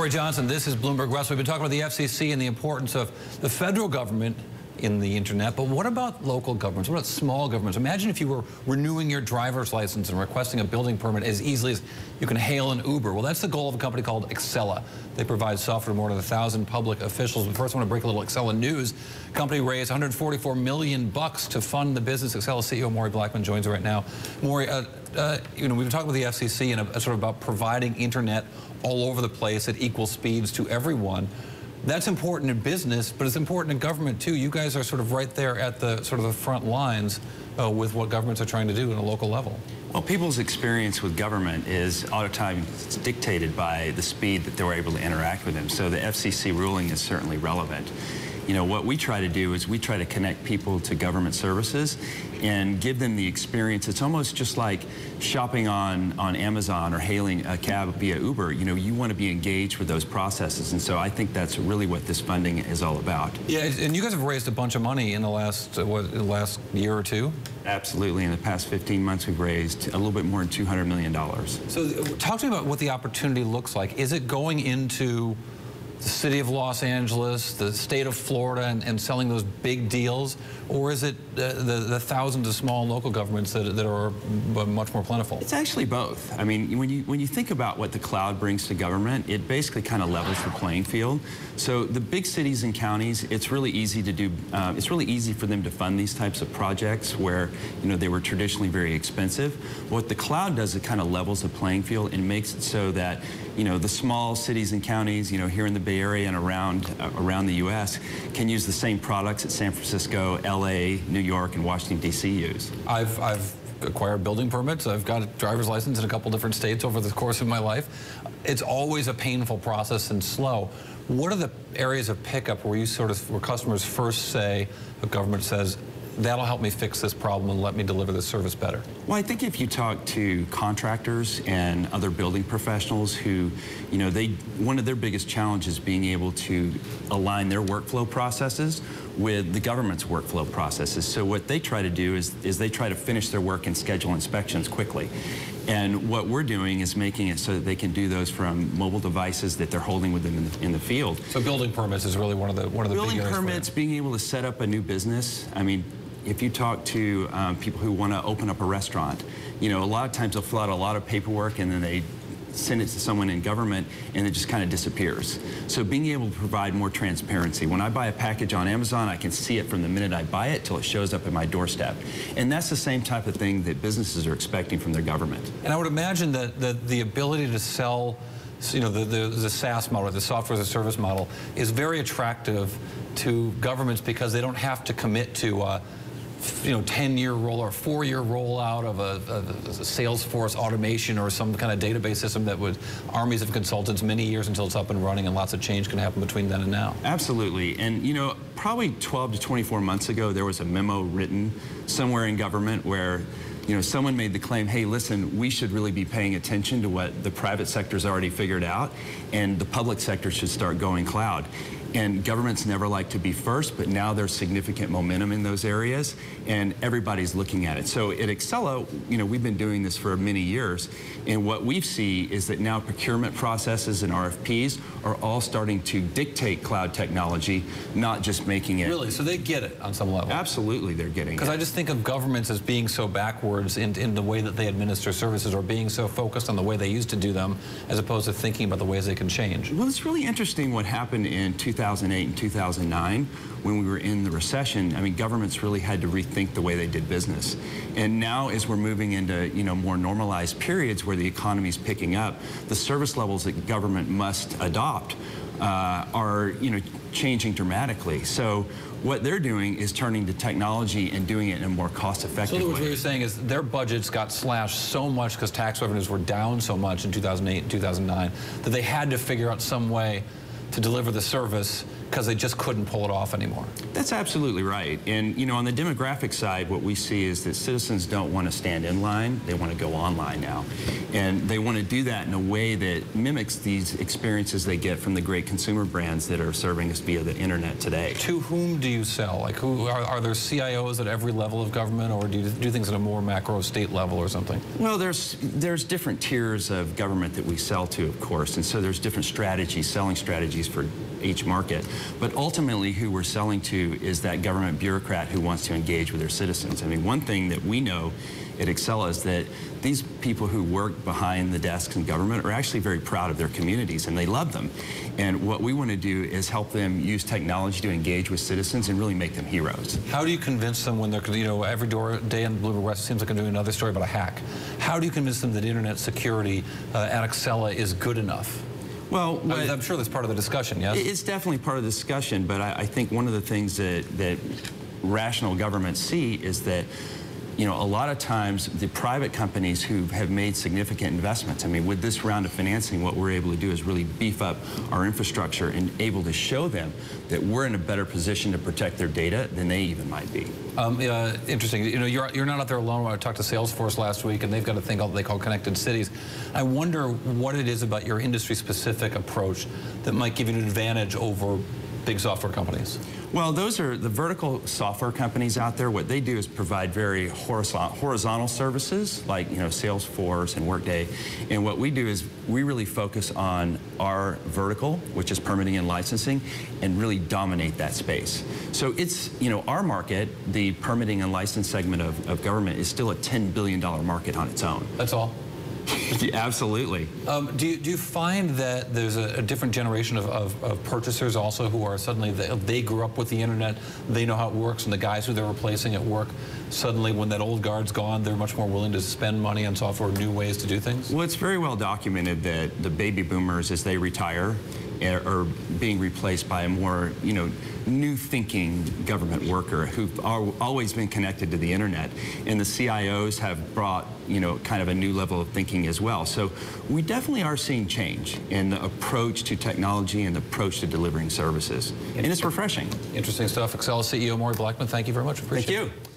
Maury Johnson, this is Bloomberg West. We've been talking about the FCC and the importance of the federal government in the internet, but what about local governments? What about small governments? Imagine if you were renewing your driver's license and requesting a building permit as easily as you can hail an Uber. Well, that's the goal of a company called Accela. They provide software to more than 1,000 public officials. But first, I want to break a little Accela news. The company raised $144 million to fund the business. Accela CEO Maury Blackman joins us right now. Maury, we've been talking with the FCC and sort of about providing internet all over the place at equal speeds to everyone. That's important in business, but it's important in government too. You guys are sort of right there at the sort of the front lines with what governments are trying to do at a local level. Well, people's experience with government is all the time dictated by the speed that they were able to interact with them. So the FCC ruling is certainly relevant. You know, what we try to do is we try to connect people to government services and give them the experience. It's almost just like shopping on Amazon or hailing a cab via Uber. You know, you want to be engaged with those processes. And so I think that's really what this funding is all about. Yeah, and you guys have raised a bunch of money in the last, last year or two? Absolutely. In the past 15 months, we've raised a little bit more than $200 million. So talk to me about what the opportunity looks like. Is it going into the city of Los Angeles, the state of Florida, and selling those big deals, or is it the thousands of small and local governments that are much more plentiful? It's actually both. I mean, when you think about what the cloud brings to government, it basically kind of levels the playing field. So the big cities and counties, it's really easy to do. It's really easy for them to fund these types of projects where they were traditionally very expensive. What the cloud does, it kind of levels the playing field and makes it so that the small cities and counties, here in the Bay Area and around the U.S. can use the same products that San Francisco, L.A., New York, and Washington, D.C. use. I've acquired building permits. I've got a driver's license in a couple different states over the course of my life. It's always a painful process and slow. What are the areas of pickup where where customers first say, the government says, that'll help me fix this problem and let me deliver this service better? Well, I think if you talk to contractors and other building professionals who, one of their biggest challenges is being able to align their workflow processes with the government's workflow processes. So what they try to do is they try to finish their work and schedule inspections quickly. And what we're doing is making it so that they can do those from mobile devices that they're holding with them in the field. So building permits is really one of the big areas. Building permits, being able to set up a new business. I mean, if you talk to people who want to open up a restaurant, a lot of times they'll fill out a lot of paperwork and then they send it to someone in government and it just kind of disappears. So being able to provide more transparency. When I buy a package on Amazon, I can see it from the minute I buy it till it shows up at my doorstep. And that's the same type of thing that businesses are expecting from their government. And I would imagine that the ability to sell, the SaaS model, the software as a service model, is very attractive to governments because they don't have to commit to 10-year roll or 4-year rollout of a Salesforce automation or some kind of database system that would armies of consultants many years until it's up and running, and lots of change can happen between then and now. Absolutely. And probably 12 to 24 months ago, there was a memo written somewhere in government where someone made the claim, hey, listen, we should really be paying attention to what the private sector's already figured out, and the public sector should start going cloud. And governments never like to be first, but now there's significant momentum in those areas, and everybody's looking at it. So at Accela, we've been doing this for many years, and what we see is that now procurement processes and RFPs are all starting to dictate cloud technology, not just making it. Really? So they get it on some level? Absolutely, they're getting it. Because I just think of governments as being so backwards in the way that they administer services, or being so focused on the way they used to do them, as opposed to thinking about the ways they can change. Well, it's really interesting what happened in 2008 and 2009 when we were in the recession. I mean, governments really had to rethink the way they did business. And now, as we're moving into more normalized periods where the economy is picking up, the service levels that government must adopt are changing dramatically. So what they're doing is turning to technology and doing it in a more cost-effective way. So what you're saying is their budgets got slashed so much because tax revenues were down so much in 2008 and 2009 that they had to figure out some way to deliver the service because they just couldn't pull it off anymore. That's absolutely right. And, on the demographic side, what we see is that citizens don't want to stand in line. They want to go online now. And they want to do that in a way that mimics these experiences they get from the great consumer brands that are serving us via the internet today. To whom do you sell? Like, who are there CIOs at every level of government, or do you do things at a more macro state level or something? Well, there's different tiers of government that we sell to, of course, and so there's different strategies, selling strategies for each market. But ultimately, who we're selling to is that government bureaucrat who wants to engage with their citizens. I mean, one thing that we know at Accela is that these people who work behind the desks in government are actually very proud of their communities, and they love them. And what we want to do is help them use technology to engage with citizens and really make them heroes. How do you convince them when they're, every day in Bloomberg West seems like I'm doing another story about a hack. How do you convince them that internet security at Accela is good enough? Well, I'm sure that's part of the discussion, yes? It's definitely part of the discussion, but I think one of the things that rational governments see is that a lot of times the private companies who have made significant investments, I mean, with this round of financing, what we're able to do is really beef up our infrastructure and able to show them that we're in a better position to protect their data than they even might be. Interesting. You're not out there alone. I talked to Salesforce last week, and they've got a thing they call connected cities. I wonder what it is about your industry-specific approach that might give you an advantage over big software companies. Well, those are the vertical software companies out there. What they do is provide very horizontal services like, Salesforce and Workday. And what we do is we really focus on our vertical, which is permitting and licensing, and really dominate that space. So it's, our market, the permitting and license segment of government, is still a $10 billion market on its own. That's all? Yeah, absolutely. Do you find that there's a different generation of purchasers also who are suddenly, they grew up with the internet, they know how it works, and the guys who they're replacing at work, suddenly when that old guard's gone, they're much more willing to spend money on software, new ways to do things? Well, it's very well documented that the baby boomers, as they retire, are being replaced by a more, new thinking government worker who've always been connected to the internet. And the CIOs have brought, kind of a new level of thinking as well. So we definitely are seeing change in the approach to technology and the approach to delivering services. And it's refreshing. Interesting stuff. Accela CEO Maury Blackman, thank you very much. Appreciate it. Thank you.